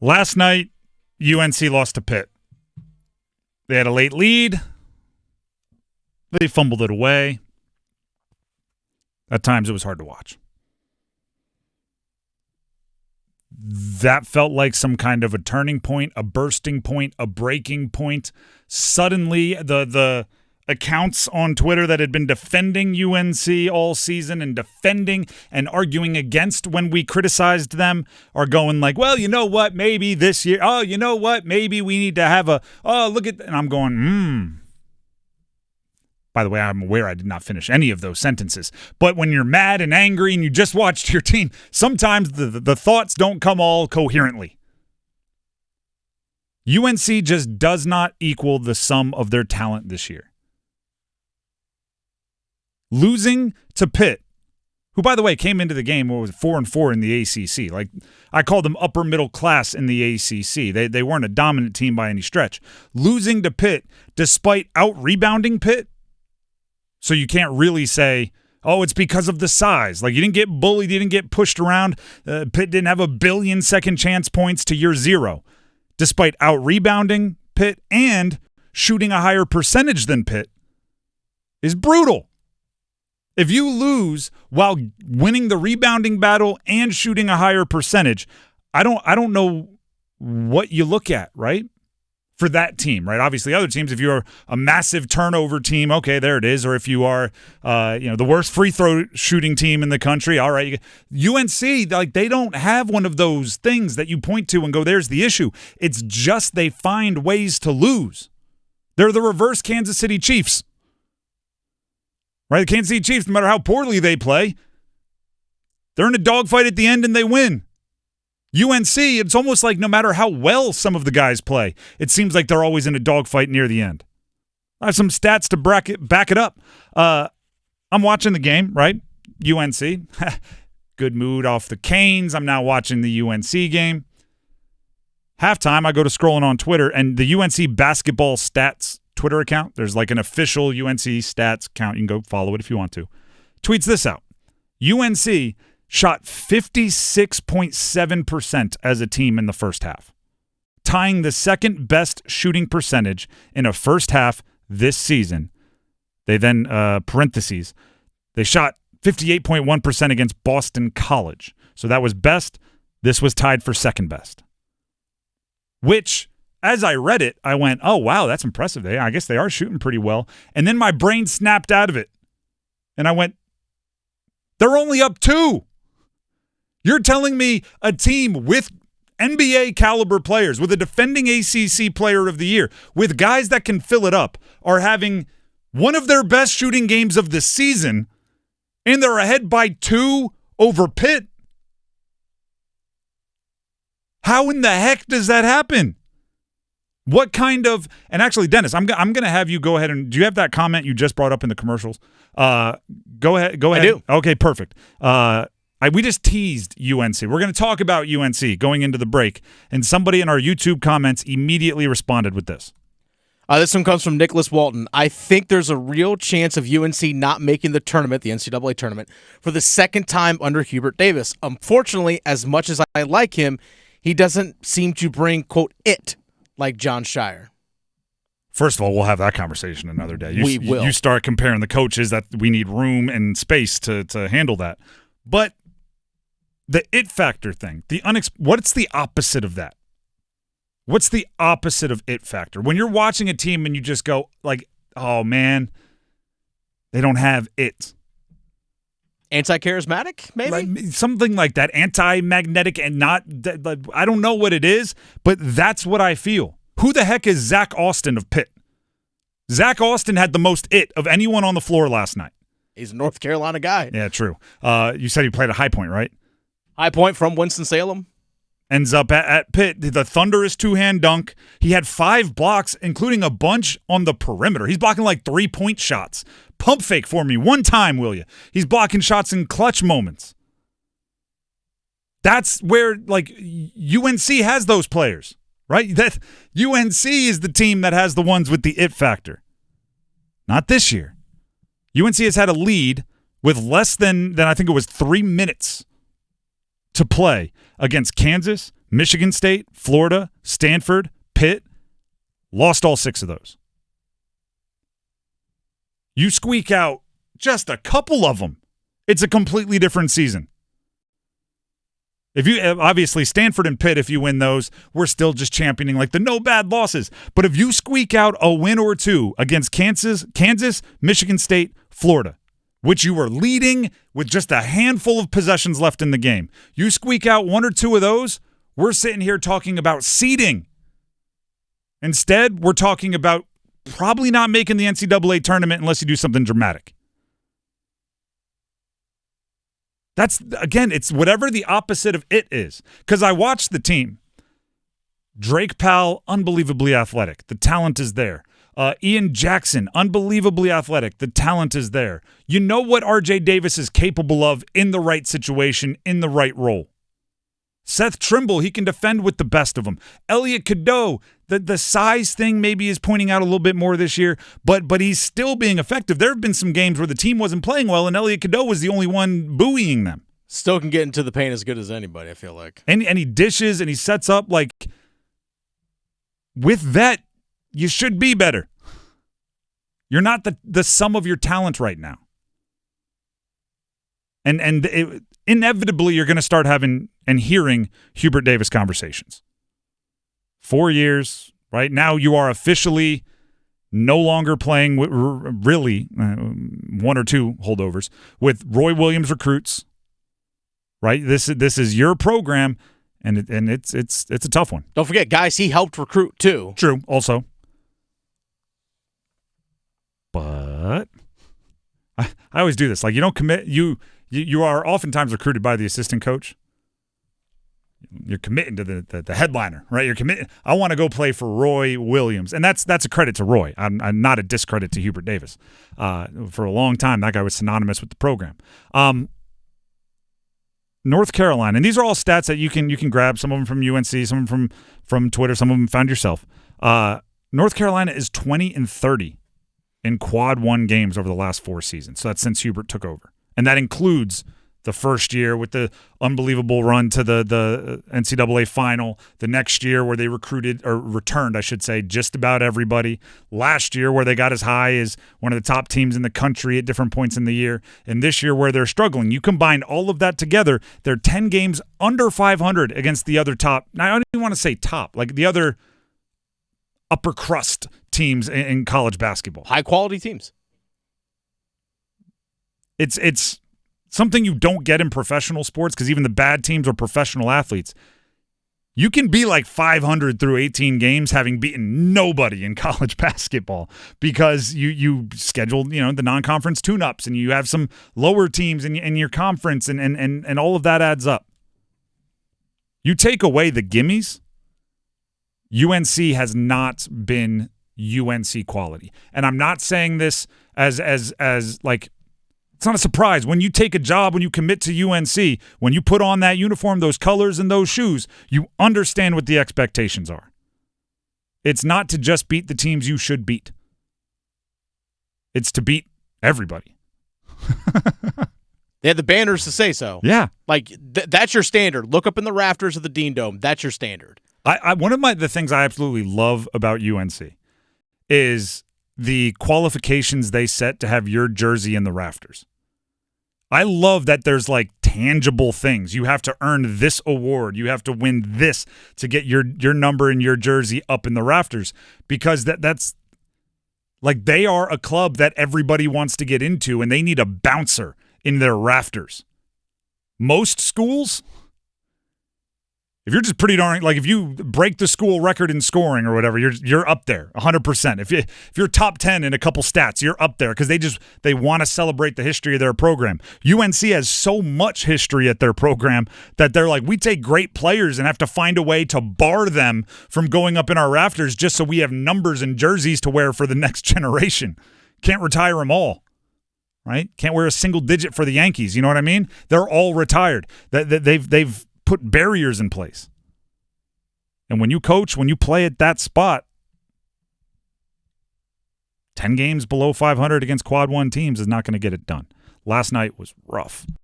Last night, UNC lost to Pitt. They had a late lead. They fumbled it away. At times, it was hard to watch. That felt like some kind of a turning point, a bursting point, a breaking point. Suddenly, the accounts on Twitter that had been defending UNC all season and defending and arguing against when we criticized them are going like, well, you know what, maybe this year, oh, you know what, maybe we need to have look at, and I'm going, By the way, I'm aware I did not finish any of those sentences. But when you're mad and angry and you just watched your team, sometimes the thoughts don't come all coherently. UNC just does not equal the sum of their talent this year. Losing to Pitt, who, by the way, came into the game, 4-4 in the ACC. Like, I call them upper middle class in the ACC. They weren't a dominant team by any stretch. Losing to Pitt, despite out-rebounding Pitt, so you can't really say, oh, it's because of the size. Like, you didn't get bullied, you didn't get pushed around. Pitt didn't have 1 billion second chance points to your 0. Despite out-rebounding Pitt and shooting a higher percentage than Pitt is brutal. If you lose while winning the rebounding battle and shooting a higher percentage, I don't know what you look at, right? For that team, right? Obviously, other teams, if you're a massive turnover team, okay, there it is. Or if you are, the worst free throw shooting team in the country, all right. UNC, like, they don't have one of those things that you point to and go, there's the issue. It's just they find ways to lose. They're the reverse Kansas City Chiefs. Right, the Kansas City Chiefs, no matter how poorly they play, they're in a dogfight at the end and they win. UNC, it's almost like no matter how well some of the guys play, it seems like they're always in a dogfight near the end. I have some stats to back it up. I'm watching the game, right? UNC. Good mood off the Canes. I'm now watching the UNC game. Halftime, I go to scrolling on Twitter, and the UNC Basketball stats Twitter account, there's like an official UNC stats account. You can go follow it if you want to. Tweets this out. UNC shot 56.7% as a team in the first half, tying the second best shooting percentage in a first half this season. They then, parentheses, they shot 58.1% against Boston College. So that was best. This was tied for second best. Which, as I read it, I went, oh, wow, that's impressive. I guess they are shooting pretty well. And then my brain snapped out of it. And I went, they're only up 2. You're telling me a team with NBA caliber players, with a defending ACC player of the year, with guys that can fill it up, are having one of their best shooting games of the season, and they're ahead by 2 over Pitt? How in the heck does that happen? What kind of, and actually, Dennis, I'm going to have you go ahead and, do you have that comment you just brought up in the commercials? Go ahead. I do. Okay, perfect. We just teased UNC. We're going to talk about UNC going into the break, and somebody in our YouTube comments immediately responded with this. This one comes from Nicholas Walton. I think there's a real chance of UNC not making the tournament, the NCAA tournament, for the second time under Hubert Davis. Unfortunately, as much as I like him, he doesn't seem to bring, quote, it like John Shire. First of all, we'll have that conversation another day. We will. You start comparing the coaches, that we need room and space to handle that. But the it factor thing, what's the opposite of that? What's the opposite of it factor? When you're watching a team and you just go like, oh, man, they don't have it. Anti-charismatic, maybe? Something like that. Anti-magnetic and not – I don't know what it is, but that's what I feel. Who the heck is Zach Austin of Pitt? Zach Austin had the most it of anyone on the floor last night. He's a North Carolina guy. Yeah, true. You said he played at High Point, right? High Point from Winston-Salem. Ends up at Pitt. The thunderous two-hand dunk. He had 5 blocks, including a bunch on the perimeter. He's blocking like 3-point shots. Pump fake for me one time, will you? He's blocking shots in clutch moments. That's where, like, UNC has those players, right? That UNC is the team that has the ones with the it factor. Not this year. UNC has had a lead with less than I think it was 3 minutes to play against Kansas, Michigan State, Florida, Stanford, Pitt, lost all 6 of those. You squeak out just a couple of them, it's a completely different season. If you obviously Stanford and Pitt, if you win those, we're still just championing like the no bad losses. But if you squeak out a win or 2 against Kansas, Michigan State, Florida, which you were leading with just a handful of possessions left in the game, you squeak out 1 or 2 of those, we're sitting here talking about seeding. Instead, we're talking about probably not making the NCAA tournament unless you do something dramatic. That's, again, it's whatever the opposite of it is. Because I watched the team. Drake Powell, unbelievably athletic. The talent is there. Ian Jackson, unbelievably athletic. The talent is there. You know what RJ Davis is capable of in the right situation, in the right role. Seth Trimble, he can defend with the best of them. Elliot Cadeau, the size thing maybe is pointing out a little bit more this year, but he's still being effective. There have been some games where the team wasn't playing well, and Elliot Cadeau was the only one buoying them. Still can get into the paint as good as anybody, I feel like. And he dishes and he sets up. Like, with that, you should be better. You're not the sum of your talent right now. And inevitably, you're going to start having and hearing Hubert Davis conversations. 4 years, right? Now you are officially no longer playing with really 1 or 2 holdovers with Roy Williams recruits, right? This is your program, and it's a tough one. Don't forget, guys, he helped recruit too. True, also. But I always do this. Like, you don't commit. You are oftentimes recruited by the assistant coach. You're committing to the headliner, right? You're committing. I want to go play for Roy Williams, and that's a credit to Roy. I'm not a discredit to Hubert Davis. For a long time, that guy was synonymous with the program. North Carolina, and these are all stats that you can grab. Some of them from UNC, some of them from Twitter, some of them found yourself. North Carolina is 20-30 in quad 1 games over the last 4 seasons. So that's since Hubert took over, and that includes the first year with the unbelievable run to the NCAA final, the next year where they returned, I should say, just about everybody, last year where they got as high as one of the top teams in the country at different points in the year, and this year where they're struggling. You combine all of that together, they're 10 games under 500 against the other top. Now, I don't even want to say top, like the other upper crust teams in college basketball. High-quality teams. It's something you don't get in professional sports because even the bad teams are professional athletes. You can be like 500 through 18 games having beaten nobody in college basketball because you scheduled, the non-conference tune-ups and you have some lower teams in your conference and all of that adds up. You take away the gimmies, UNC has not been UNC quality. And I'm not saying this as like, it's not a surprise. When you take a job, when you commit to UNC, when you put on that uniform, those colors, and those shoes, you understand what the expectations are. It's not to just beat the teams you should beat. It's to beat everybody. They had the banners to say so. Yeah. Like, that's your standard. Look up in the rafters of the Dean Dome. That's your standard. One of the things I absolutely love about UNC is the qualifications they set to have your jersey in the rafters. I love that there's like tangible things. You have to earn this award. You have to win this to get your number and your jersey up in the rafters because that's like they are a club that everybody wants to get into and they need a bouncer in their rafters. Most schools, if you're just pretty darn, like if you break the school record in scoring or whatever, you're up there 100%. If you're top 10 in a couple stats, you're up there because they want to celebrate the history of their program. UNC has so much history at their program that they're like, we take great players and have to find a way to bar them from going up in our rafters just so we have numbers and jerseys to wear for the next generation. Can't retire them all, right? Can't wear a single digit for the Yankees. You know what I mean? They're all retired. They've put barriers in place. And when you coach, when you play at that spot, 10 games below 500 against quad 1 teams is not going to get it done. Last night was rough.